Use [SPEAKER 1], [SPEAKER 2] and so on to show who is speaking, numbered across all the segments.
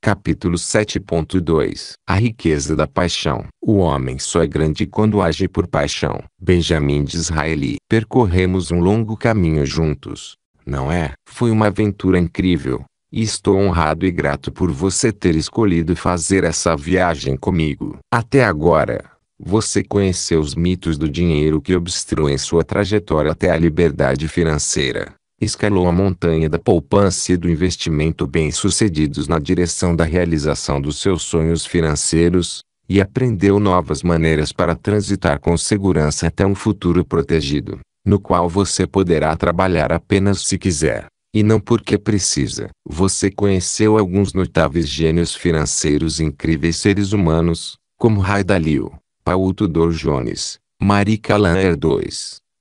[SPEAKER 1] Capítulo 7.2 A riqueza da paixão. O homem só é grande quando age por paixão. Benjamin Disraeli. Percorremos um longo caminho juntos, não é? Foi uma aventura incrível, e estou honrado e grato por você ter escolhido fazer essa viagem comigo. Até agora, você conheceu os mitos do dinheiro que obstruem sua trajetória até a liberdade financeira. Escalou a montanha da poupança e do investimento bem-sucedidos na direção da realização dos seus sonhos financeiros, e aprendeu novas maneiras para transitar com segurança até um futuro protegido, no qual você poderá trabalhar apenas se quiser, e não porque precisa. Você conheceu alguns notáveis gênios financeiros e incríveis seres humanos, como Ray Dalio, Paul Tudor Jones, Marie Callender II,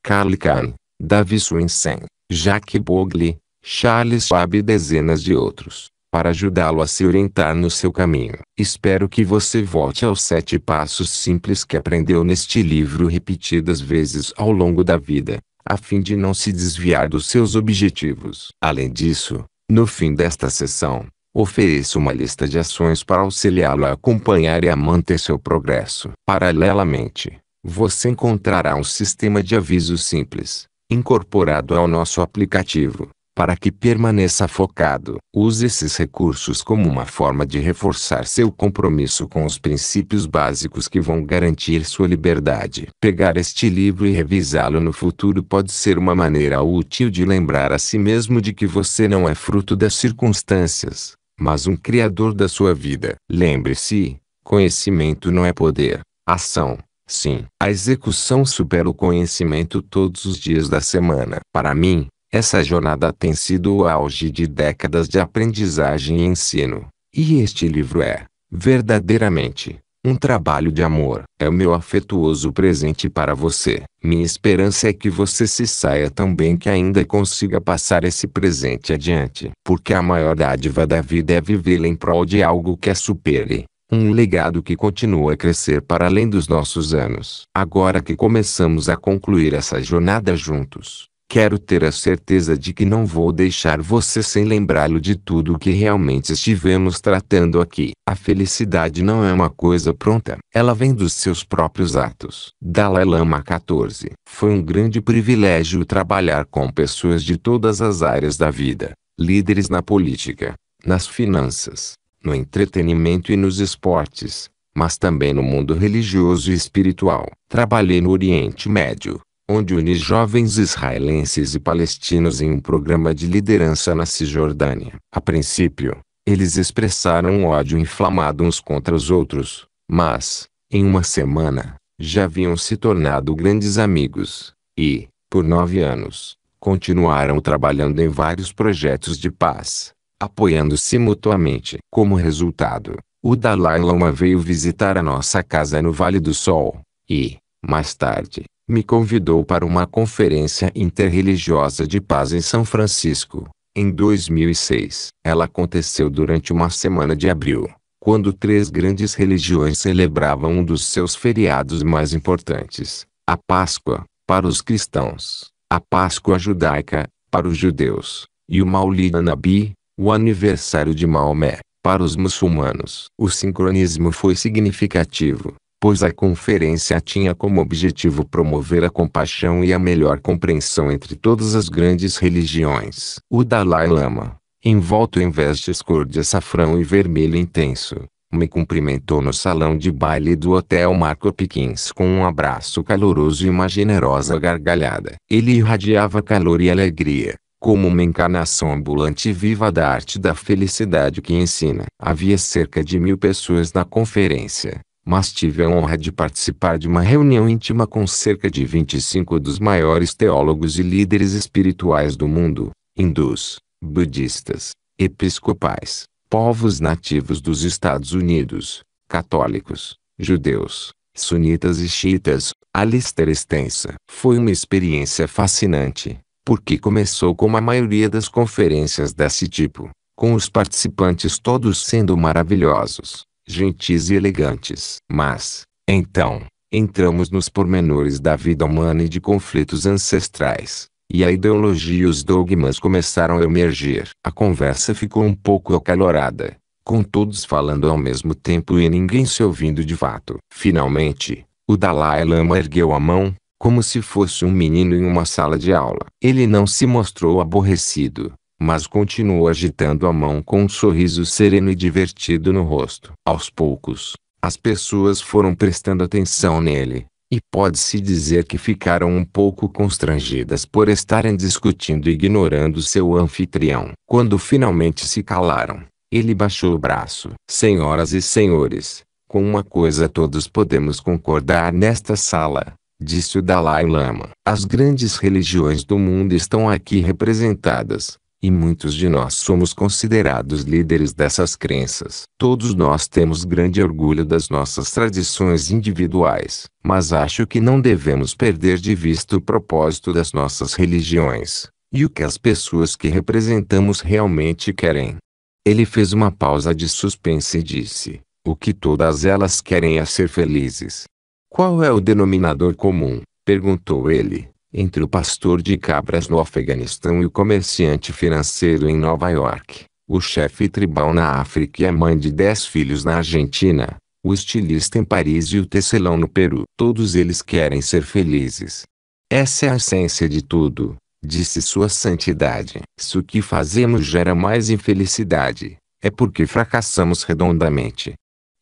[SPEAKER 1] Carl Icahn, David Swensen, Jacques Bogle, Charles Schwab e dezenas de outros, para ajudá-lo a se orientar no seu caminho. Espero que você volte aos 7 passos simples que aprendeu neste livro repetidas vezes ao longo da vida, a fim de não se desviar dos seus objetivos. Além disso, no fim desta sessão, ofereço uma lista de ações para auxiliá-lo a acompanhar e a manter seu progresso. Paralelamente, você encontrará um sistema de avisos simples, incorporado ao nosso aplicativo, para que permaneça focado. Use esses recursos como uma forma de reforçar seu compromisso com os princípios básicos que vão garantir sua liberdade. Pegar este livro e revisá-lo no futuro pode ser uma maneira útil de lembrar a si mesmo de que você não é fruto das circunstâncias, mas um criador da sua vida. Lembre-se, conhecimento não é poder, ação. Sim, a execução supera o conhecimento todos os dias da semana. Para mim, essa jornada tem sido o auge de décadas de aprendizagem e ensino. E este livro é, verdadeiramente, um trabalho de amor. É o meu afetuoso presente para você. Minha esperança é que você se saia tão bem que ainda consiga passar esse presente adiante. Porque a maior dádiva da vida é vivê-la em prol de algo que a supere. Um legado que continua a crescer para além dos nossos anos. Agora que começamos a concluir essa jornada juntos, quero ter a certeza de que não vou deixar você sem lembrá-lo de tudo o que realmente estivemos tratando aqui. A felicidade não é uma coisa pronta. Ela vem dos seus próprios atos. Dalai Lama 14. Foi um grande privilégio trabalhar com pessoas de todas as áreas da vida. Líderes na política, nas finanças, no entretenimento e nos esportes, mas também no mundo religioso e espiritual. Trabalhei no Oriente Médio, onde uni jovens israelenses e palestinos em um programa de liderança na Cisjordânia. A princípio, eles expressaram um ódio inflamado uns contra os outros, mas, em uma semana, já haviam se tornado grandes amigos, e, por 9 anos, continuaram trabalhando em vários projetos de paz, apoiando-se mutuamente. Como resultado, o Dalai Lama veio visitar a nossa casa no Vale do Sol, e, mais tarde, me convidou para uma conferência interreligiosa de paz em São Francisco, em 2006. Ela aconteceu durante uma semana de abril, quando 3 grandes religiões celebravam um dos seus feriados mais importantes: a Páscoa, para os cristãos, a Páscoa judaica, para os judeus, e o Maulid an-Nabi, o aniversário de Maomé, para os muçulmanos. O sincronismo foi significativo, pois a conferência tinha como objetivo promover a compaixão e a melhor compreensão entre todas as grandes religiões. O Dalai Lama, envolto em vestes cor de açafrão e vermelho intenso, me cumprimentou no salão de baile do Hotel Marco Pickens com um abraço caloroso e uma generosa gargalhada. Ele irradiava calor e alegria, como uma encarnação ambulante e viva da arte da felicidade que ensina. Havia cerca de 1000 pessoas na conferência, mas tive a honra de participar de uma reunião íntima com cerca de 25 dos maiores teólogos e líderes espirituais do mundo, hindus, budistas, episcopais, povos nativos dos Estados Unidos, católicos, judeus, sunitas e xiitas. A lista era extensa. Foi uma experiência fascinante, porque começou como a maioria das conferências desse tipo, com os participantes todos sendo maravilhosos, gentis e elegantes. Mas, então, entramos nos pormenores da vida humana e de conflitos ancestrais, e a ideologia e os dogmas começaram a emergir. A conversa ficou um pouco acalorada, com todos falando ao mesmo tempo e ninguém se ouvindo de fato. Finalmente, o Dalai Lama ergueu a mão, como se fosse um menino em uma sala de aula. Ele não se mostrou aborrecido, mas continuou agitando a mão com um sorriso sereno e divertido no rosto. Aos poucos, as pessoas foram prestando atenção nele, e pode-se dizer que ficaram um pouco constrangidas por estarem discutindo e ignorando seu anfitrião. Quando finalmente se calaram, ele baixou o braço. Senhoras e senhores, com uma coisa todos podemos concordar nesta sala, disse o Dalai Lama. As grandes religiões do mundo estão aqui representadas, e muitos de nós somos considerados líderes dessas crenças. Todos nós temos grande orgulho das nossas tradições individuais, mas acho que não devemos perder de vista o propósito das nossas religiões, e o que as pessoas que representamos realmente querem. Ele fez uma pausa de suspense e disse: o que todas elas querem é ser felizes. Qual é o denominador comum? Perguntou ele, entre o pastor de cabras no Afeganistão e o comerciante financeiro em Nova York, o chefe tribal na África e a mãe de 10 filhos na Argentina, o estilista em Paris e o tecelão no Peru. Todos eles querem ser felizes. Essa é a essência de tudo, disse Sua Santidade. Se o que fazemos gera mais infelicidade, é porque fracassamos redondamente.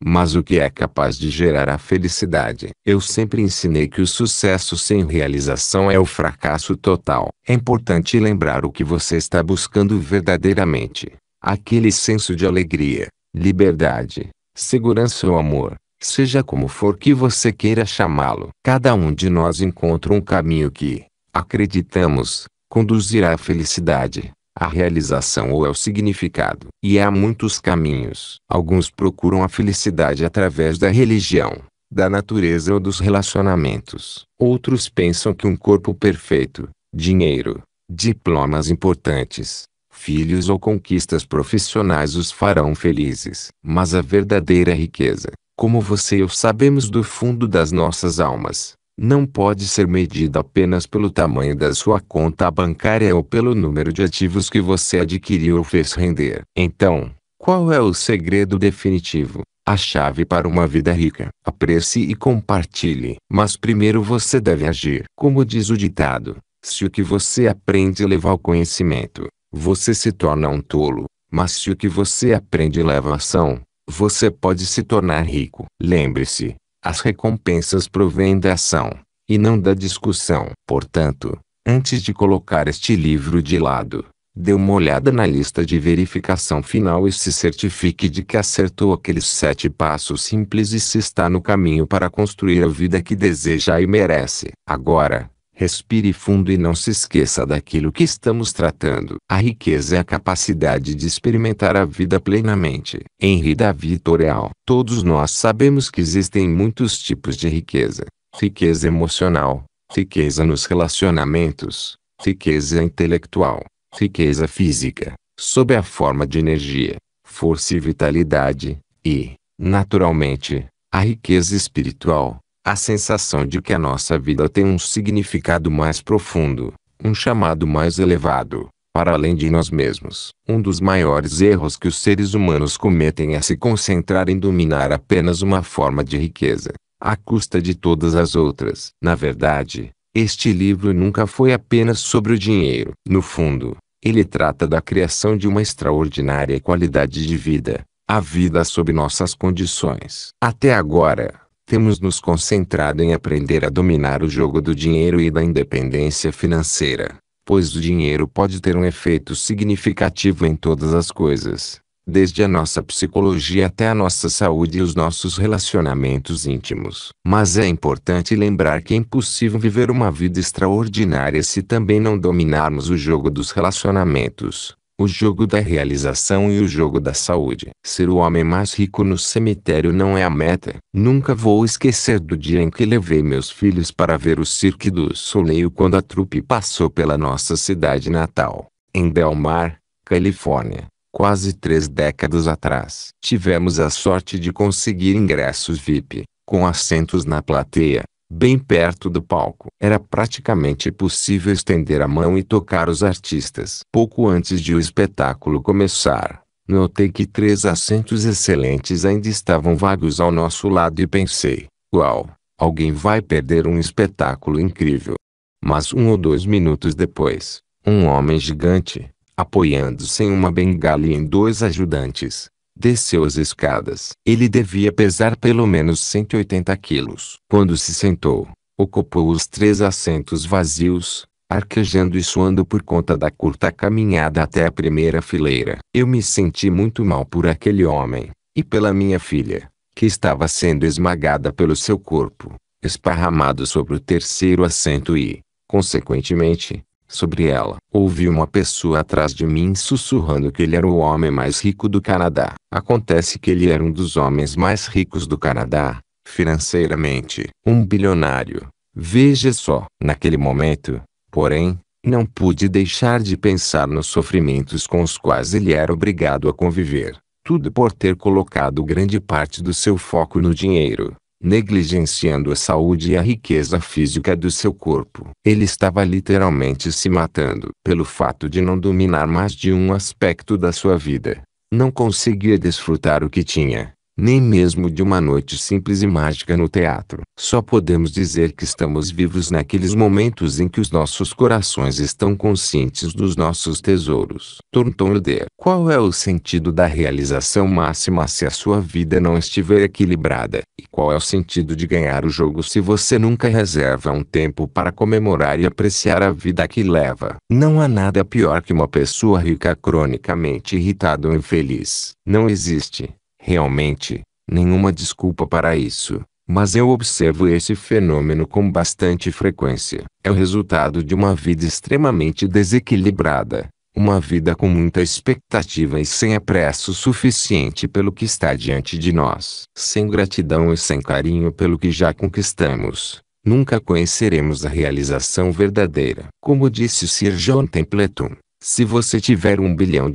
[SPEAKER 1] Mas o que é capaz de gerar a felicidade? Eu sempre ensinei que o sucesso sem realização é o fracasso total. É importante lembrar o que você está buscando verdadeiramente. Aquele senso de alegria, liberdade, segurança ou amor, seja como for que você queira chamá-lo. Cada um de nós encontra um caminho que, acreditamos, conduzirá à felicidade, à realização ou ao significado. E há muitos caminhos. Alguns procuram a felicidade através da religião, da natureza ou dos relacionamentos. Outros pensam que um corpo perfeito, dinheiro, diplomas importantes, filhos ou conquistas profissionais os farão felizes. Mas a verdadeira riqueza, como você e eu sabemos do fundo das nossas almas, não pode ser medida apenas pelo tamanho da sua conta bancária ou pelo número de ativos que você adquiriu ou fez render. Então, qual é o segredo definitivo? A chave para uma vida rica. Aprecie e compartilhe. Mas primeiro você deve agir. Como diz o ditado, se o que você aprende leva ao conhecimento, você se torna um tolo. Mas se o que você aprende leva à ação, você pode se tornar rico. Lembre-se, as recompensas provêm da ação, e não da discussão. Portanto, antes de colocar este livro de lado, dê uma olhada na lista de verificação final e se certifique de que acertou aqueles 7 passos simples e se está no caminho para construir a vida que deseja e merece. Agora, respire fundo e não se esqueça daquilo que estamos tratando. A riqueza é a capacidade de experimentar a vida plenamente. Henri David Thoreau. Todos nós sabemos que existem muitos tipos de riqueza. Riqueza emocional, riqueza nos relacionamentos, riqueza intelectual, riqueza física, sob a forma de energia, força e vitalidade, e, naturalmente, a riqueza espiritual. A sensação de que a nossa vida tem um significado mais profundo, um chamado mais elevado, para além de nós mesmos. Um dos maiores erros que os seres humanos cometem é se concentrar em dominar apenas uma forma de riqueza, à custa de todas as outras. Na verdade, este livro nunca foi apenas sobre o dinheiro. No fundo, ele trata da criação de uma extraordinária qualidade de vida, a vida sob nossas condições. Até agora, temos nos concentrado em aprender a dominar o jogo do dinheiro e da independência financeira, pois o dinheiro pode ter um efeito significativo em todas as coisas, desde a nossa psicologia até a nossa saúde e os nossos relacionamentos íntimos. Mas é importante lembrar que é impossível viver uma vida extraordinária se também não dominarmos o jogo dos relacionamentos, o jogo da realização e o jogo da saúde. Ser o homem mais rico no cemitério não é a meta. Nunca vou esquecer do dia em que levei meus filhos para ver o Cirque du Soleil quando a trupe passou pela nossa cidade natal, em Del Mar, Califórnia, quase 3 décadas atrás. Tivemos a sorte de conseguir ingressos VIP, com assentos na plateia, bem perto do palco. Era praticamente possível estender a mão e tocar os artistas. Pouco antes de o espetáculo começar, Notei que 3 assentos excelentes ainda estavam vagos ao nosso lado e pensei, uau, alguém vai perder um espetáculo incrível. Mas 1 ou 2 minutos depois, um homem gigante, apoiando-se em uma bengala e em 2 ajudantes, desceu as escadas. Ele devia pesar pelo menos 180 quilos. Quando se sentou, ocupou os 3 assentos vazios, arquejando e suando por conta da curta caminhada até a primeira fileira. Eu me senti muito mal por aquele homem, e pela minha filha, que estava sendo esmagada pelo seu corpo, esparramado sobre o 3º assento e, consequentemente, sobre ela. Ouvi uma pessoa atrás de mim sussurrando que ele era o homem mais rico do Canadá. Acontece que ele era um dos homens mais ricos do Canadá, financeiramente, um bilionário. Veja só. Naquele momento, porém, não pude deixar de pensar nos sofrimentos com os quais ele era obrigado a conviver. Tudo por ter colocado grande parte do seu foco no dinheiro, negligenciando a saúde e a riqueza física do seu corpo. Ele estava literalmente se matando pelo fato de não dominar mais de um aspecto da sua vida. Não conseguia desfrutar o que tinha, nem mesmo de uma noite simples e mágica no teatro. Só podemos dizer que estamos vivos naqueles momentos em que os nossos corações estão conscientes dos nossos tesouros. Thornton Wilder. Qual é o sentido da realização máxima se a sua vida não estiver equilibrada? E qual é o sentido de ganhar o jogo se você nunca reserva um tempo para comemorar e apreciar a vida que leva? Não há nada pior que uma pessoa rica cronicamente irritada ou infeliz. Não existe, realmente, nenhuma desculpa para isso, mas eu observo esse fenômeno com bastante frequência. É o resultado de uma vida extremamente desequilibrada, uma vida com muita expectativa e sem apreço suficiente pelo que está diante de nós. Sem gratidão e sem carinho pelo que já conquistamos, nunca conheceremos a realização verdadeira. Como disse Sir John Templeton, se você tiver $1 bilhão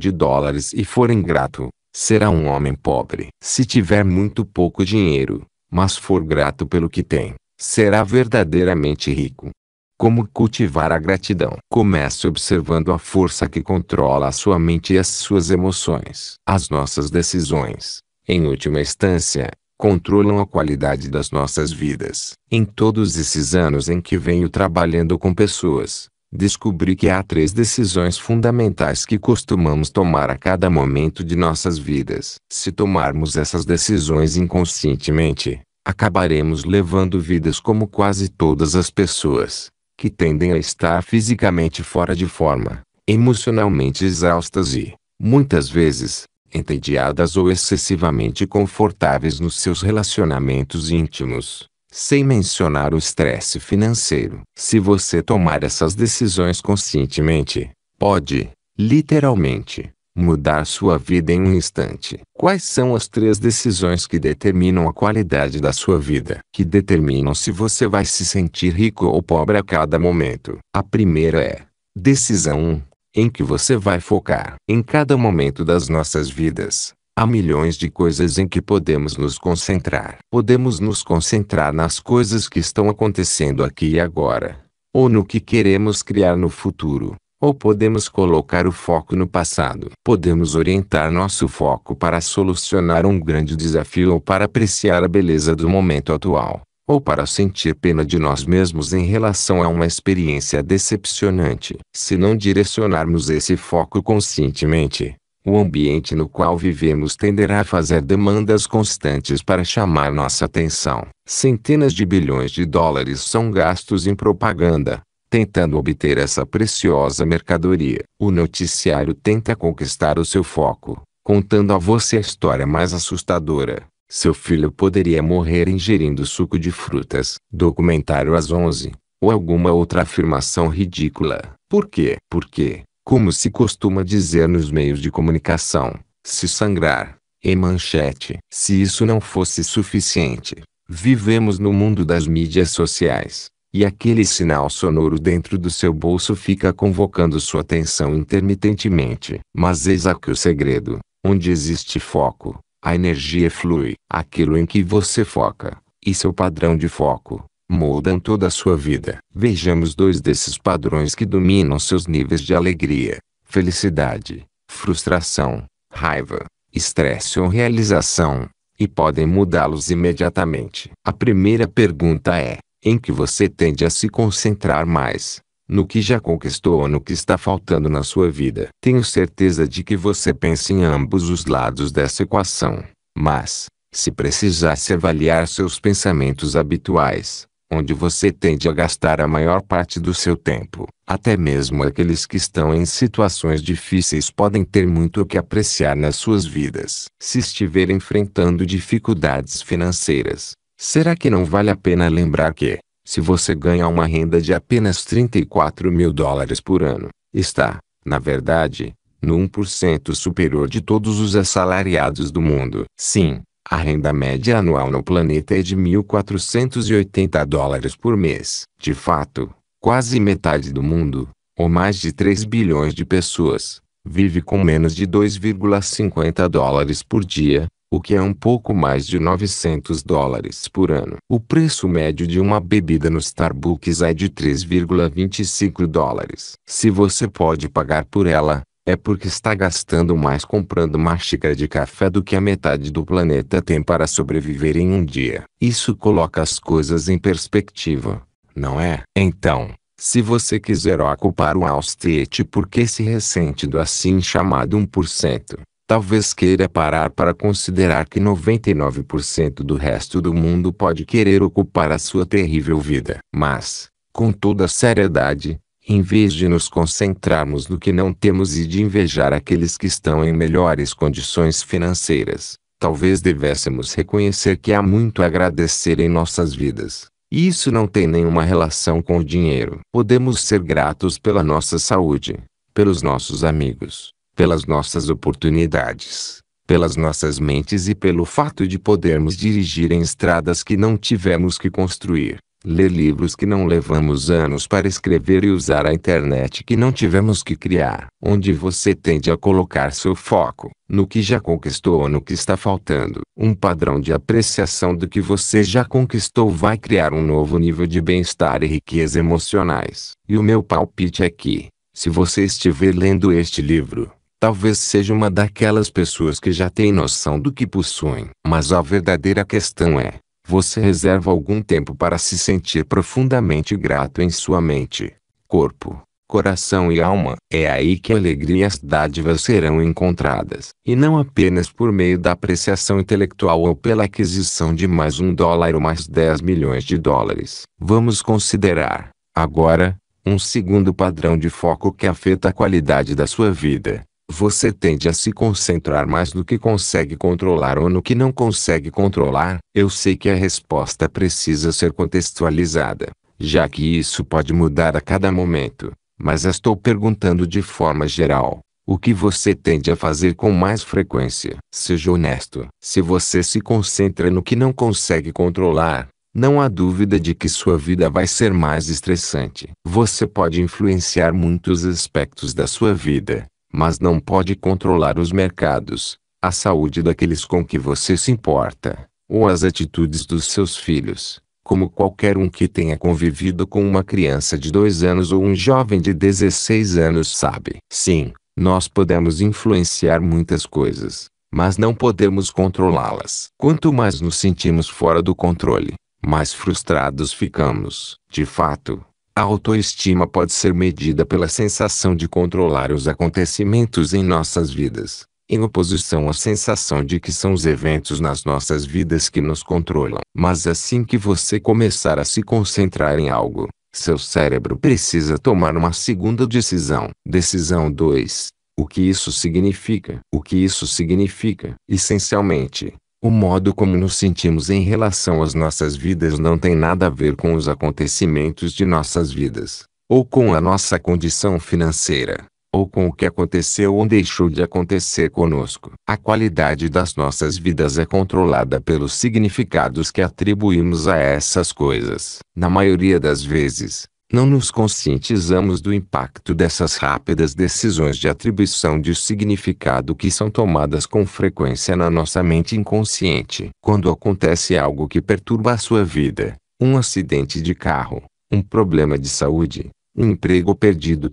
[SPEAKER 1] e for ingrato, será um homem pobre. Se tiver muito pouco dinheiro, mas for grato pelo que tem, será verdadeiramente rico. Como cultivar a gratidão? Comece observando a força que controla a sua mente e as suas emoções. As nossas decisões, em última instância, controlam a qualidade das nossas vidas. Em todos esses anos em que venho trabalhando com pessoas, descobri que há 3 decisões fundamentais que costumamos tomar a cada momento de nossas vidas. Se tomarmos essas decisões inconscientemente, acabaremos levando vidas como quase todas as pessoas, que tendem a estar fisicamente fora de forma, emocionalmente exaustas e, muitas vezes, entediadas ou excessivamente confortáveis nos seus relacionamentos íntimos. Sem mencionar o estresse financeiro. Se você tomar essas decisões conscientemente, pode, literalmente, mudar sua vida em um instante. Quais são as 3 decisões que determinam a qualidade da sua vida? Que determinam se você vai se sentir rico ou pobre a cada momento. A primeira é: decisão 1, em que você vai focar. Em cada momento das nossas vidas, há milhões de coisas em que podemos nos concentrar. Podemos nos concentrar nas coisas que estão acontecendo aqui e agora, ou no que queremos criar no futuro, ou podemos colocar o foco no passado. Podemos orientar nosso foco para solucionar um grande desafio ou para apreciar a beleza do momento atual, ou para sentir pena de nós mesmos em relação a uma experiência decepcionante. Se não direcionarmos esse foco conscientemente, o ambiente no qual vivemos tenderá a fazer demandas constantes para chamar nossa atenção. Centenas de bilhões de dólares são gastos em propaganda, tentando obter essa preciosa mercadoria. O noticiário tenta conquistar o seu foco, contando a você a história mais assustadora. Seu filho poderia morrer ingerindo suco de frutas. Documentário às 11. Ou alguma outra afirmação ridícula. Por quê? Porque, como se costuma dizer nos meios de comunicação, se sangrar, em manchete. Se isso não fosse suficiente, vivemos no mundo das mídias sociais, e aquele sinal sonoro dentro do seu bolso fica convocando sua atenção intermitentemente. Mas eis aqui o segredo: onde existe foco, a energia flui. Aquilo em que você foca, e seu padrão de foco, moldam toda a sua vida. Vejamos 2 desses padrões que dominam seus níveis de alegria, felicidade, frustração, raiva, estresse ou realização, e podem mudá-los imediatamente. A primeira pergunta é: em que você tende a se concentrar mais? No que já conquistou ou no que está faltando na sua vida? Tenho certeza de que você pensa em ambos os lados dessa equação. Mas, se precisasse avaliar seus pensamentos habituais, onde você tende a gastar a maior parte do seu tempo, até mesmo aqueles que estão em situações difíceis podem ter muito o que apreciar nas suas vidas. Se estiver enfrentando dificuldades financeiras, será que não vale a pena lembrar que, se você ganha uma renda de apenas $34.000 por ano, está, na verdade, no 1% superior de todos os assalariados do mundo? Sim, a renda média anual no planeta é de $1.480 por mês. De fato, quase metade do mundo, ou mais de 3 bilhões de pessoas, vive com menos de $2,50 por dia, o que é um pouco mais de $900 por ano. O preço médio de uma bebida no Starbucks é de $3,25. Se você pode pagar por ela, é porque está gastando mais comprando uma xícara de café do que a metade do planeta tem para sobreviver em um dia. Isso coloca as coisas em perspectiva, não é? Então, se você quiser ocupar o Wall Street porque se ressente do assim chamado 1%, talvez queira parar para considerar que 99% do resto do mundo pode querer ocupar a sua terrível vida. Mas, com toda a seriedade, em vez de nos concentrarmos no que não temos e de invejar aqueles que estão em melhores condições financeiras, talvez devêssemos reconhecer que há muito a agradecer em nossas vidas. E isso não tem nenhuma relação com o dinheiro. Podemos ser gratos pela nossa saúde, pelos nossos amigos, pelas nossas oportunidades, pelas nossas mentes e pelo fato de podermos dirigir em estradas que não tivemos que construir, ler livros que não levamos anos para escrever e usar a internet que não tivemos que criar. Onde você tende a colocar seu foco? No que já conquistou ou no que está faltando? Um padrão de apreciação do que você já conquistou vai criar um novo nível de bem-estar e riqueza emocionais. E o meu palpite é que, se você estiver lendo este livro, talvez seja uma daquelas pessoas que já tem noção do que possuem. Mas a verdadeira questão é: você reserva algum tempo para se sentir profundamente grato em sua mente, corpo, coração e alma? É aí que a alegria e as dádivas serão encontradas. E não apenas por meio da apreciação intelectual ou pela aquisição de mais $1 ou mais 10 milhões de dólares. Vamos considerar, agora, um segundo padrão de foco que afeta a qualidade da sua vida. Você tende a se concentrar mais no que consegue controlar ou no que não consegue controlar? Eu sei que a resposta precisa ser contextualizada, já que isso pode mudar a cada momento, mas estou perguntando de forma geral. O que você tende a fazer com mais frequência? Seja honesto. Se você se concentra no que não consegue controlar, não há dúvida de que sua vida vai ser mais estressante. Você pode influenciar muitos aspectos da sua vida, mas não pode controlar os mercados, a saúde daqueles com que você se importa, ou as atitudes dos seus filhos, como qualquer um que tenha convivido com uma criança de 2 anos ou um jovem de 16 anos sabe. Sim, nós podemos influenciar muitas coisas, mas não podemos controlá-las. Quanto mais nos sentimos fora do controle, mais frustrados ficamos. De fato, a autoestima pode ser medida pela sensação de controlar os acontecimentos em nossas vidas, em oposição à sensação de que são os eventos nas nossas vidas que nos controlam. Mas assim que você começar a se concentrar em algo, seu cérebro precisa tomar uma segunda decisão. Decisão 2. O que isso significa? O que isso significa? Essencialmente, o modo como nos sentimos em relação às nossas vidas não tem nada a ver com os acontecimentos de nossas vidas, ou com a nossa condição financeira, ou com o que aconteceu ou deixou de acontecer conosco. A qualidade das nossas vidas é controlada pelos significados que atribuímos a essas coisas. Na maioria das vezes, não nos conscientizamos do impacto dessas rápidas decisões de atribuição de significado que são tomadas com frequência na nossa mente inconsciente. Quando acontece algo que perturba a sua vida, um acidente de carro, um problema de saúde, um emprego perdido,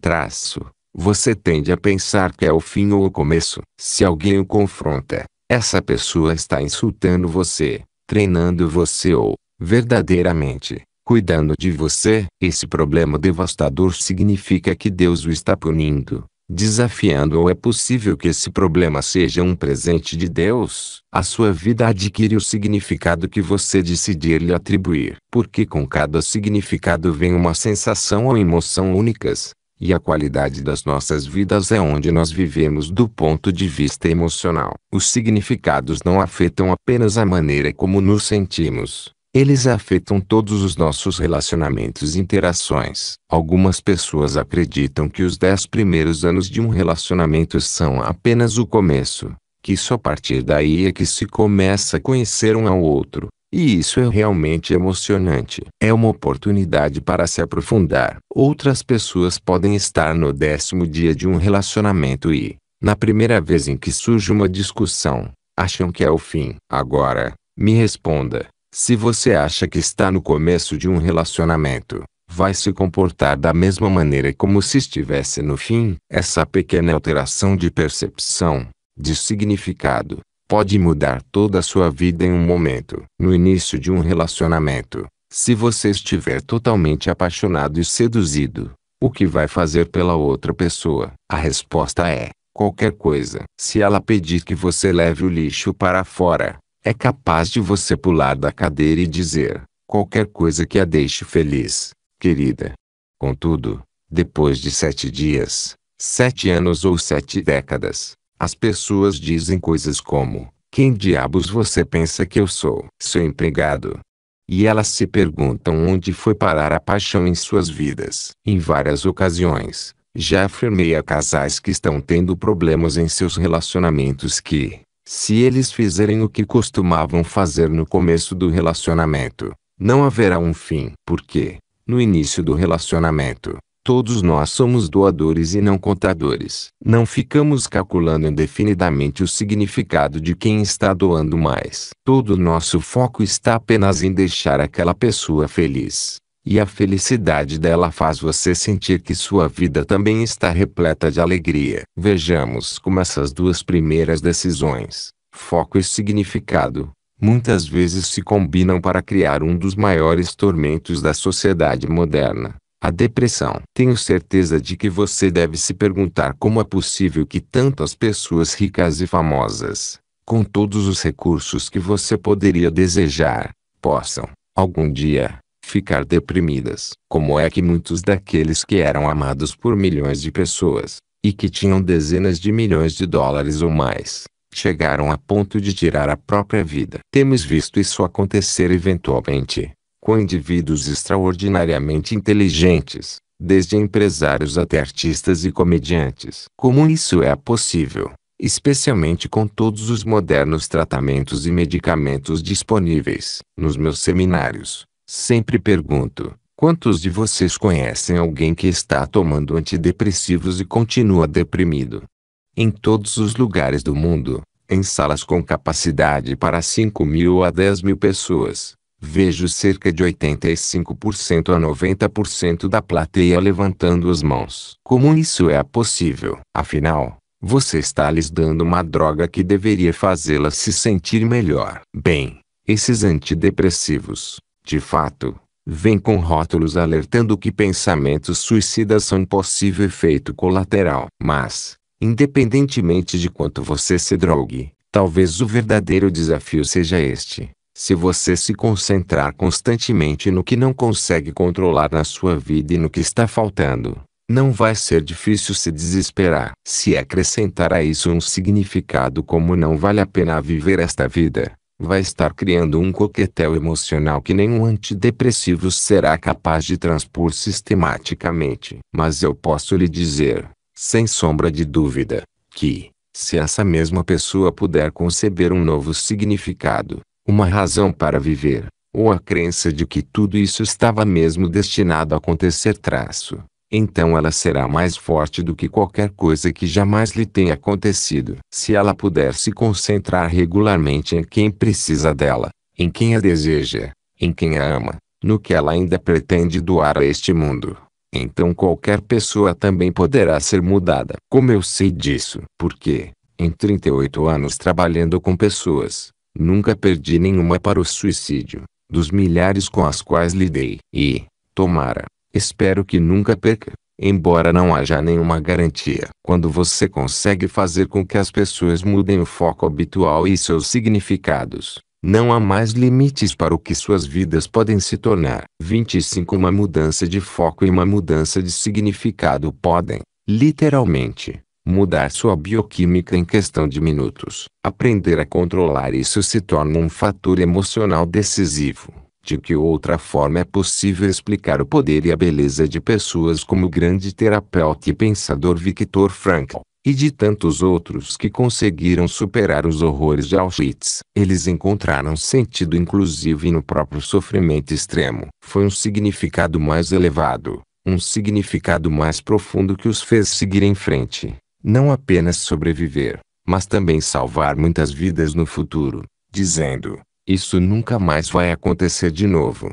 [SPEAKER 1] Você tende a pensar que é o fim ou o começo. Se alguém o confronta, essa pessoa está insultando você, treinando você ou, verdadeiramente, cuidando de você. Esse problema devastador significa que Deus o está punindo, desafiando, ou é possível que esse problema seja um presente de Deus? A sua vida adquire o significado que você decidir lhe atribuir. Porque com cada significado vem uma sensação ou emoção únicas. E a qualidade das nossas vidas é onde nós vivemos do ponto de vista emocional. Os significados não afetam apenas a maneira como nos sentimos. Eles afetam todos os nossos relacionamentos e interações. Algumas pessoas acreditam que os 10 primeiros anos de um relacionamento são apenas o começo, que só a partir daí é que se começa a conhecer um ao outro. E isso é realmente emocionante. É uma oportunidade para se aprofundar. Outras pessoas podem estar no 10º dia de um relacionamento e, na primeira vez em que surge uma discussão, acham que é o fim. Agora, me responda. Se você acha que está no começo de um relacionamento, vai se comportar da mesma maneira como se estivesse no fim? Essa pequena alteração de percepção, de significado, pode mudar toda a sua vida em um momento. No início de um relacionamento, se você estiver totalmente apaixonado e seduzido, o que vai fazer pela outra pessoa? A resposta é: qualquer coisa. Se ela pedir que você leve o lixo para fora, é capaz de você pular da cadeira e dizer qualquer coisa que a deixe feliz, querida. Contudo, depois de 7 dias, 7 anos ou 7 décadas, as pessoas dizem coisas como: quem diabos você pensa que eu sou? Seu empregado. E elas se perguntam onde foi parar a paixão em suas vidas. Em várias ocasiões, já afirmei a casais que estão tendo problemas em seus relacionamentos que, se eles fizerem o que costumavam fazer no começo do relacionamento, não haverá um fim. Porque, no início do relacionamento, todos nós somos doadores e não contadores. Não ficamos calculando indefinidamente o significado de quem está doando mais. Todo o nosso foco está apenas em deixar aquela pessoa feliz. E a felicidade dela faz você sentir que sua vida também está repleta de alegria. Vejamos como essas duas primeiras decisões, foco e significado, muitas vezes se combinam para criar um dos maiores tormentos da sociedade moderna: a depressão. Tenho certeza de que você deve se perguntar como é possível que tantas pessoas ricas e famosas, com todos os recursos que você poderia desejar, possam, algum dia, ficar deprimidas. Como é que muitos daqueles que eram amados por milhões de pessoas, e que tinham dezenas de milhões de dólares ou mais, chegaram a ponto de tirar a própria vida? Temos visto isso acontecer eventualmente, com indivíduos extraordinariamente inteligentes, desde empresários até artistas e comediantes. Como isso é possível, especialmente com todos os modernos tratamentos e medicamentos disponíveis? Nos meus seminários, sempre pergunto: quantos de vocês conhecem alguém que está tomando antidepressivos e continua deprimido? Em todos os lugares do mundo, em salas com capacidade para 5.000 a 10.000 pessoas, vejo cerca de 85% a 90% da plateia levantando as mãos. Como isso é possível? Afinal, você está lhes dando uma droga que deveria fazê-las se sentir melhor. Bem, esses antidepressivos, de fato, vêm com rótulos alertando que pensamentos suicidas são um possível efeito colateral. Mas, independentemente de quanto você se drogue, talvez o verdadeiro desafio seja este: se você se concentrar constantemente no que não consegue controlar na sua vida e no que está faltando, não vai ser difícil se desesperar. Se acrescentar a isso um significado como não vale a pena viver esta vida, vai estar criando um coquetel emocional que nenhum antidepressivo será capaz de transpor sistematicamente. Mas eu posso lhe dizer, sem sombra de dúvida, que, se essa mesma pessoa puder conceber um novo significado, uma razão para viver, ou a crença de que tudo isso estava mesmo destinado a acontecer, então ela será mais forte do que qualquer coisa que jamais lhe tenha acontecido. Se ela puder se concentrar regularmente em quem precisa dela, em quem a deseja, em quem a ama, no que ela ainda pretende doar a este mundo, então qualquer pessoa também poderá ser mudada. Como eu sei disso? Porque, em 38 anos trabalhando com pessoas, nunca perdi nenhuma para o suicídio, dos milhares com as quais lidei. E, tomara, espero que nunca perca, embora não haja nenhuma garantia. Quando você consegue fazer com que as pessoas mudem o foco habitual e seus significados, não há mais limites para o que suas vidas podem se tornar. 25 Uma mudança de foco e uma mudança de significado podem, literalmente, mudar sua bioquímica em questão de minutos. Aprender a controlar isso se torna um fator emocional decisivo. De que outra forma é possível explicar o poder e a beleza de pessoas como o grande terapeuta e pensador Viktor Frankl, e de tantos outros que conseguiram superar os horrores de Auschwitz. Eles encontraram sentido inclusive no próprio sofrimento extremo. Foi um significado mais elevado, um significado mais profundo que os fez seguir em frente. Não apenas sobreviver, mas também salvar muitas vidas no futuro, dizendo: isso nunca mais vai acontecer de novo.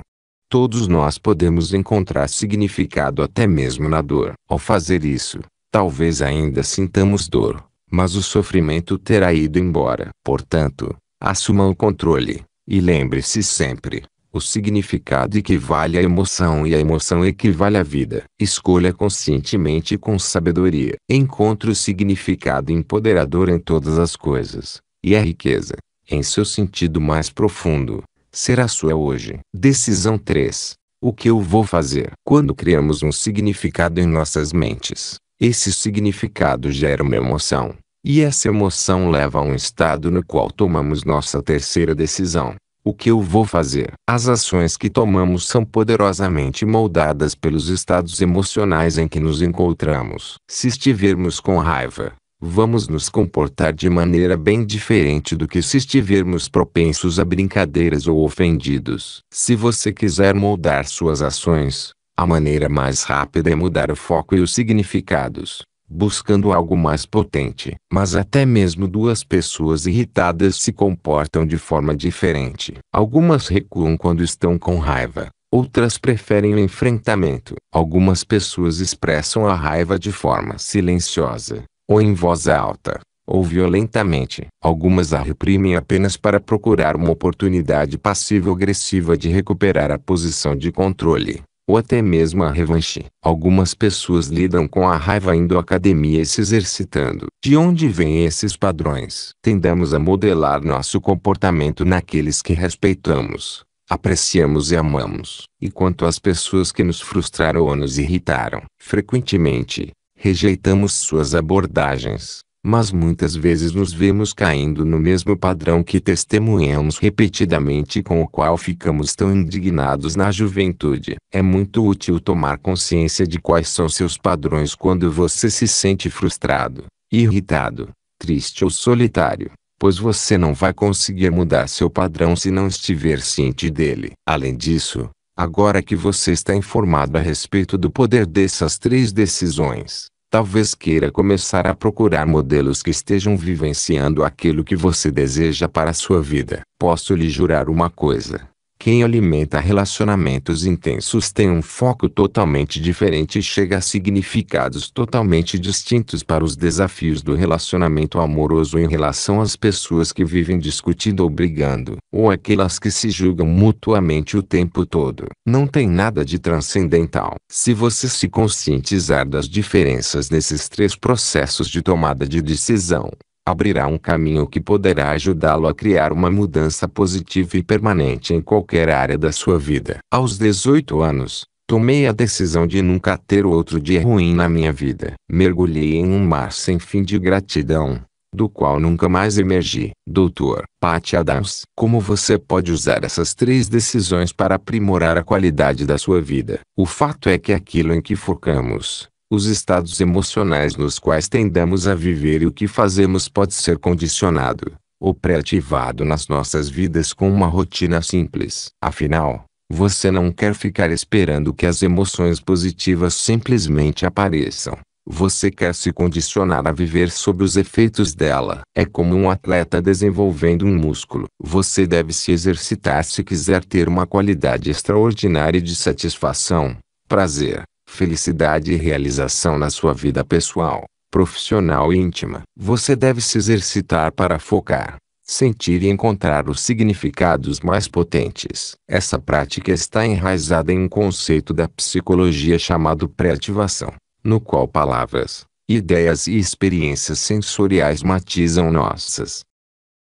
[SPEAKER 1] Todos nós podemos encontrar significado até mesmo na dor. Ao fazer isso, talvez ainda sintamos dor, mas o sofrimento terá ido embora. Portanto, assuma o controle, e lembre-se sempre: o significado equivale à emoção e a emoção equivale à vida. Escolha conscientemente e com sabedoria. Encontre o significado empoderador em todas as coisas, e a riqueza, em seu sentido mais profundo, será sua hoje. Decisão 3. O que eu vou fazer? Quando criamos um significado em nossas mentes, esse significado gera uma emoção, e essa emoção leva a um estado no qual tomamos nossa terceira decisão. O que eu vou fazer? As ações que tomamos são poderosamente moldadas pelos estados emocionais em que nos encontramos. Se estivermos com raiva, vamos nos comportar de maneira bem diferente do que se estivermos propensos a brincadeiras ou ofendidos. Se você quiser moldar suas ações, a maneira mais rápida é mudar o foco e os significados, buscando algo mais potente. Mas até mesmo duas pessoas irritadas se comportam de forma diferente. Algumas recuam quando estão com raiva, outras preferem o enfrentamento. Algumas pessoas expressam a raiva de forma silenciosa, ou em voz alta, ou violentamente. Algumas a reprimem apenas para procurar uma oportunidade passivo-agressiva de recuperar a posição de controle, ou até mesmo a revanche. Algumas pessoas lidam com a raiva indo à academia e se exercitando. De onde vêm esses padrões? Tendemos a modelar nosso comportamento naqueles que respeitamos, apreciamos e amamos. E quanto às pessoas que nos frustraram ou nos irritaram, frequentemente, rejeitamos suas abordagens, mas muitas vezes nos vemos caindo no mesmo padrão que testemunhamos repetidamente e com o qual ficamos tão indignados na juventude. É muito útil tomar consciência de quais são seus padrões quando você se sente frustrado, irritado, triste ou solitário, pois você não vai conseguir mudar seu padrão se não estiver ciente dele. Além disso, agora que você está informado a respeito do poder dessas 3 decisões, talvez queira começar a procurar modelos que estejam vivenciando aquilo que você deseja para a sua vida. Posso lhe jurar uma coisa: quem alimenta relacionamentos intensos tem um foco totalmente diferente e chega a significados totalmente distintos para os desafios do relacionamento amoroso em relação às pessoas que vivem discutindo ou brigando, ou aquelas que se julgam mutuamente o tempo todo. Não tem nada de transcendental. Se você se conscientizar das diferenças nesses 3 processos de tomada de decisão, abrirá um caminho que poderá ajudá-lo a criar uma mudança positiva e permanente em qualquer área da sua vida. Aos 18 anos, tomei a decisão de nunca ter outro dia ruim na minha vida. Mergulhei em um mar sem fim de gratidão, do qual nunca mais emergi. Dr. Patty Adams. Como você pode usar essas 3 decisões para aprimorar a qualidade da sua vida? O fato é que aquilo em que focamos, os estados emocionais nos quais tendemos a viver e o que fazemos pode ser condicionado, ou pré-ativado nas nossas vidas com uma rotina simples. Afinal, você não quer ficar esperando que as emoções positivas simplesmente apareçam. Você quer se condicionar a viver sob os efeitos dela. É como um atleta desenvolvendo um músculo. Você deve se exercitar se quiser ter uma qualidade extraordinária de satisfação, prazer, felicidade e realização na sua vida pessoal, profissional e íntima. Você deve se exercitar para focar, sentir e encontrar os significados mais potentes. Essa prática está enraizada em um conceito da psicologia chamado pré-ativação, no qual palavras, ideias e experiências sensoriais matizam nossas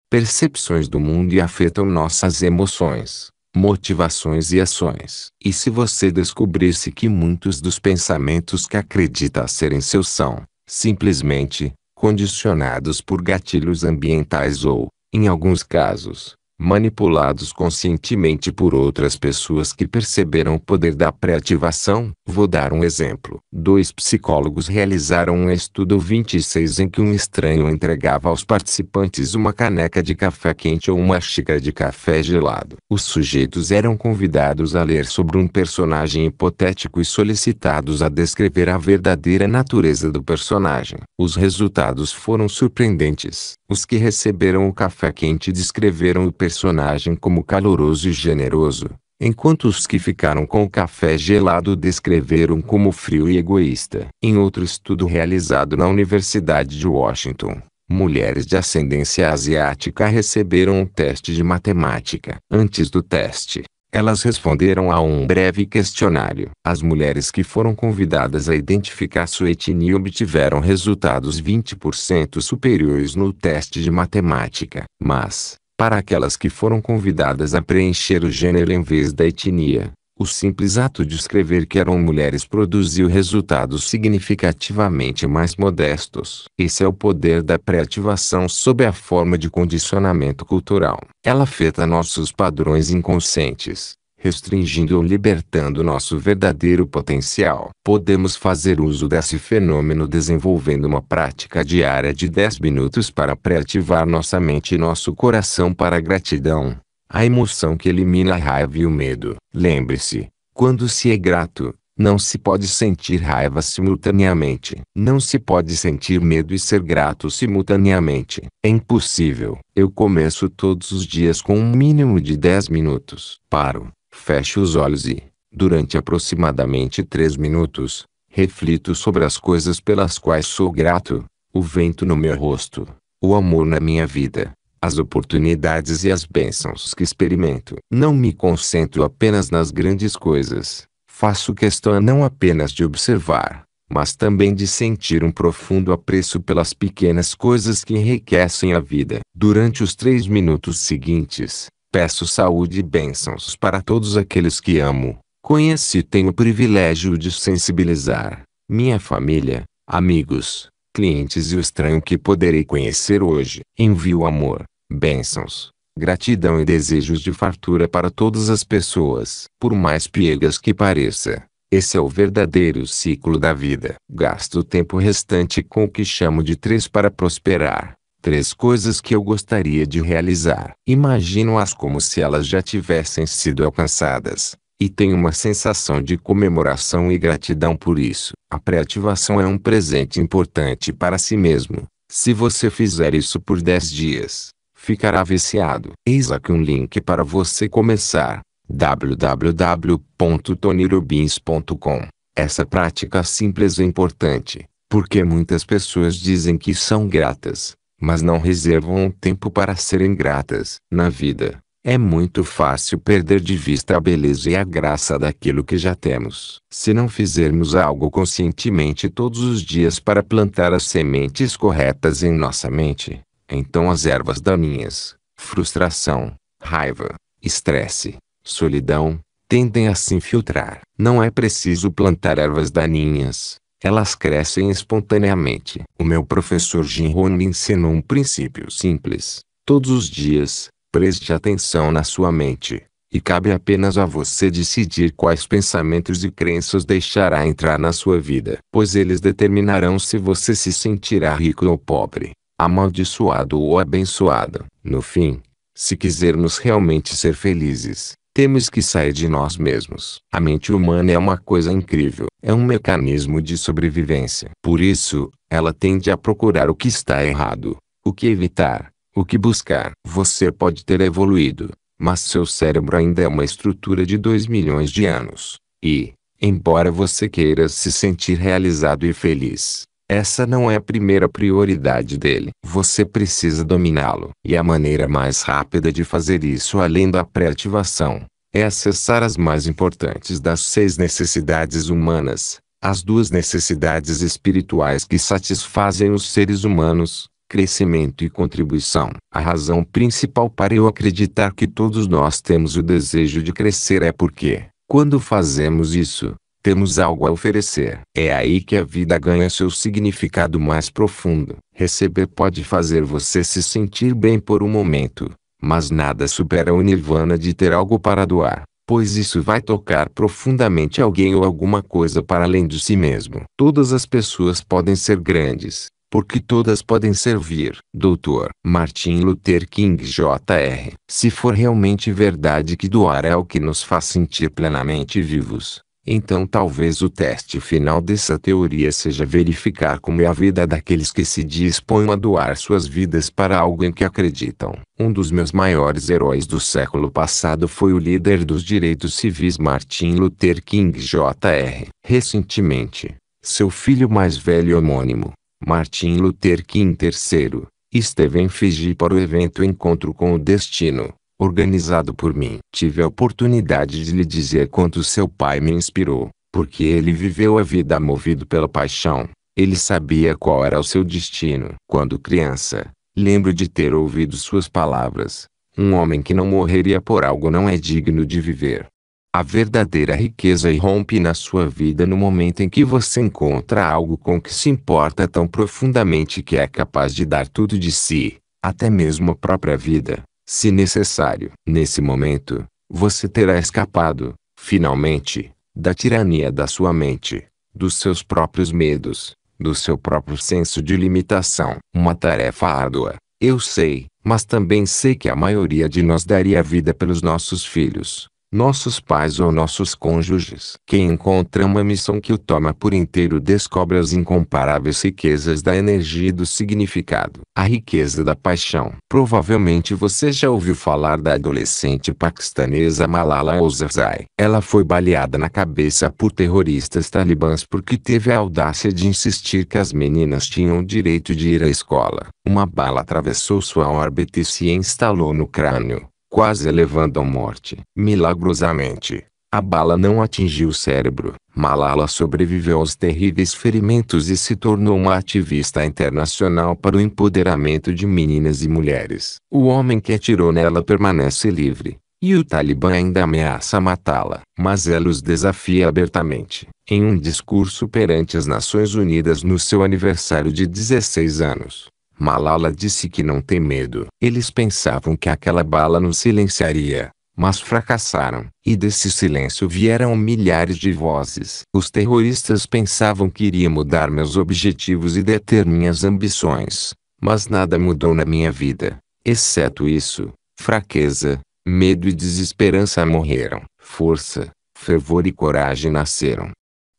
[SPEAKER 1] percepções do mundo e afetam nossas emoções, motivações e ações. E se você descobrisse que muitos dos pensamentos que acredita serem seus são, simplesmente, condicionados por gatilhos ambientais ou, em alguns casos, manipulados conscientemente por outras pessoas que perceberam o poder da pré-ativação? Vou dar um exemplo. Dois psicólogos realizaram um estudo 26 em que um estranho entregava aos participantes uma caneca de café quente ou uma xícara de café gelado. Os sujeitos eram convidados a ler sobre um personagem hipotético e solicitados a descrever a verdadeira natureza do personagem. Os resultados foram surpreendentes. Os que receberam o café quente descreveram o personagem como caloroso e generoso, enquanto os que ficaram com o café gelado descreveram como frio e egoísta. Em outro estudo realizado na Universidade de Washington, mulheres de ascendência asiática receberam um teste de matemática. Antes do teste, elas responderam a um breve questionário. As mulheres que foram convidadas a identificar sua etnia obtiveram resultados 20% superiores no teste de matemática. Mas, para aquelas que foram convidadas a preencher o gênero em vez da etnia, o simples ato de escrever que eram mulheres produziu resultados significativamente mais modestos. Esse é o poder da pré-ativação sob a forma de condicionamento cultural. Ela afeta nossos padrões inconscientes, restringindo ou libertando nosso verdadeiro potencial. Podemos fazer uso desse fenômeno desenvolvendo uma prática diária de 10 minutos para pré-ativar nossa mente e nosso coração para a gratidão, a emoção que elimina a raiva e o medo. Lembre-se, quando se é grato, não se pode sentir raiva simultaneamente. Não se pode sentir medo e ser grato simultaneamente. É impossível. Eu começo todos os dias com um mínimo de 10 minutos. Paro, fecho os olhos e, durante aproximadamente 3 minutos, reflito sobre as coisas pelas quais sou grato: o vento no meu rosto, o amor na minha vida, as oportunidades e as bênçãos que experimento. Não me concentro apenas nas grandes coisas. Faço questão não apenas de observar, mas também de sentir um profundo apreço pelas pequenas coisas que enriquecem a vida. Durante os 3 minutos seguintes, peço saúde e bênçãos para todos aqueles que amo, conheço e tenho o privilégio de sensibilizar, minha família, amigos, clientes e o estranho que poderei conhecer hoje. Envio amor, bênçãos, gratidão e desejos de fartura para todas as pessoas. Por mais piegas que pareça, esse é o verdadeiro ciclo da vida. Gasto o tempo restante com o que chamo de 3 para prosperar. 3 coisas que eu gostaria de realizar. Imagino-as como se elas já tivessem sido alcançadas, e tenho uma sensação de comemoração e gratidão por isso. A pré-ativação é um presente importante para si mesmo. Se você fizer isso por 10 dias, ficará viciado. Eis aqui um link para você começar: www.tonyrobbins.com. Essa prática simples é importante, porque muitas pessoas dizem que são gratas, mas não reservam um tempo para serem gratas. Na vida, é muito fácil perder de vista a beleza e a graça daquilo que já temos. Se não fizermos algo conscientemente todos os dias para plantar as sementes corretas em nossa mente, então as ervas daninhas, frustração, raiva, estresse, solidão, tendem a se infiltrar. Não é preciso plantar ervas daninhas, elas crescem espontaneamente. O meu professor Jim Rohn me ensinou um princípio simples: todos os dias, preste atenção na sua mente, e cabe apenas a você decidir quais pensamentos e crenças deixará entrar na sua vida, pois eles determinarão se você se sentirá rico ou pobre, amaldiçoado ou abençoado. No fim, se quisermos realmente ser felizes, temos que sair de nós mesmos. A mente humana é uma coisa incrível. É um mecanismo de sobrevivência. Por isso, ela tende a procurar o que está errado, o que evitar, o que buscar. Você pode ter evoluído, mas seu cérebro ainda é uma estrutura de 2 milhões de anos. E, Embora você queira se sentir realizado e feliz, essa não é a primeira prioridade dele. Você precisa dominá-lo. E a maneira mais rápida de fazer isso, além da pré-ativação, é acessar as mais importantes das 6 necessidades humanas, as 2 necessidades espirituais que satisfazem os seres humanos: crescimento e contribuição. A razão principal para eu acreditar que todos nós temos o desejo de crescer é porque, quando fazemos isso, temos algo a oferecer. É aí que a vida ganha seu significado mais profundo. Receber pode fazer você se sentir bem por um momento, mas nada supera o nirvana de ter algo para doar, pois isso vai tocar profundamente alguém ou alguma coisa para além de si mesmo. Todas as pessoas podem ser grandes, porque todas podem servir. Dr. Martin Luther King Jr. Se for realmente verdade que doar é o que nos faz sentir plenamente vivos, então talvez o teste final dessa teoria seja verificar como é a vida daqueles que se dispõem a doar suas vidas para algo em que acreditam. Um dos meus maiores heróis do século passado foi o líder dos direitos civis Martin Luther King Jr. Recentemente, seu filho mais velho homônimo, Martin Luther King III, esteve em Fiji para o evento Encontro com o Destino, organizado por mim. Tive a oportunidade de lhe dizer quanto seu pai me inspirou, porque ele viveu a vida movido pela paixão. Ele sabia qual era o seu destino. Quando criança, lembro de ter ouvido suas palavras: um homem que não morreria por algo não é digno de viver. A verdadeira riqueza irrompe na sua vida no momento em que você encontra algo com que se importa tão profundamente que é capaz de dar tudo de si, até mesmo a própria vida, se necessário. Nesse momento, você terá escapado, finalmente, da tirania da sua mente, dos seus próprios medos, do seu próprio senso de limitação. Uma tarefa árdua, eu sei, mas também sei que a maioria de nós daria a vida pelos nossos filhos, nossos pais ou nossos cônjuges. Quem encontra uma missão que o toma por inteiro descobre as incomparáveis riquezas da energia e do significado. A riqueza da paixão. Provavelmente você já ouviu falar da adolescente paquistanesa Malala Yousafzai. Ela foi baleada na cabeça por terroristas talibãs porque teve a audácia de insistir que as meninas tinham o direito de ir à escola. Uma bala atravessou sua órbita e se instalou no crânio, quase a levando à morte. Milagrosamente, a bala não atingiu o cérebro. Malala sobreviveu aos terríveis ferimentos e se tornou uma ativista internacional para o empoderamento de meninas e mulheres. O homem que atirou nela permanece livre, e o Talibã ainda ameaça matá-la. Mas ela os desafia abertamente. Em um discurso perante as Nações Unidas no seu aniversário de 16 anos, Malala disse que não tem medo. Eles pensavam que aquela bala nos silenciaria, mas fracassaram. E desse silêncio vieram milhares de vozes. Os terroristas pensavam que iria mudar meus objetivos e deter minhas ambições, mas nada mudou na minha vida, exceto isso: fraqueza, medo e desesperança morreram. Força, fervor e coragem nasceram.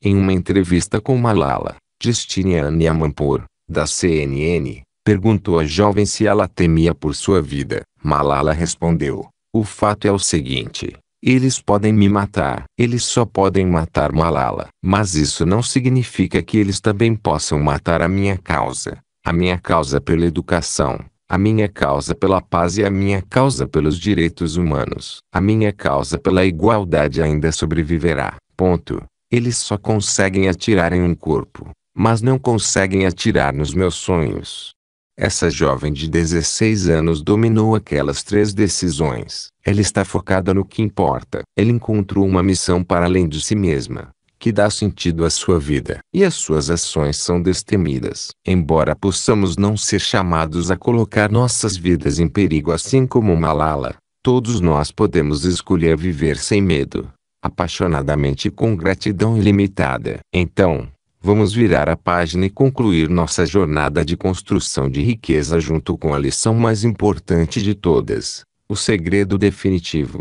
[SPEAKER 1] Em uma entrevista com Malala, Destiny Amanpour, da CNN, perguntou à jovem se ela temia por sua vida. Malala respondeu: o fato é o seguinte, eles podem me matar. Eles só podem matar Malala. Mas isso não significa que eles também possam matar a minha causa pela educação, a minha causa pela paz e a minha causa pelos direitos humanos. A minha causa pela igualdade ainda sobreviverá. Ponto. Eles só conseguem atirar em um corpo, mas não conseguem atirar nos meus sonhos. Essa jovem de 16 anos dominou aquelas 3 decisões. Ela está focada no que importa. Ela encontrou uma missão para além de si mesma, que dá sentido à sua vida. E as suas ações são destemidas. Embora possamos não ser chamados a colocar nossas vidas em perigo assim como Malala, todos nós podemos escolher viver sem medo, apaixonadamente e com gratidão ilimitada. Então, vamos virar a página e concluir nossa jornada de construção de riqueza junto com a lição mais importante de todas: o segredo definitivo.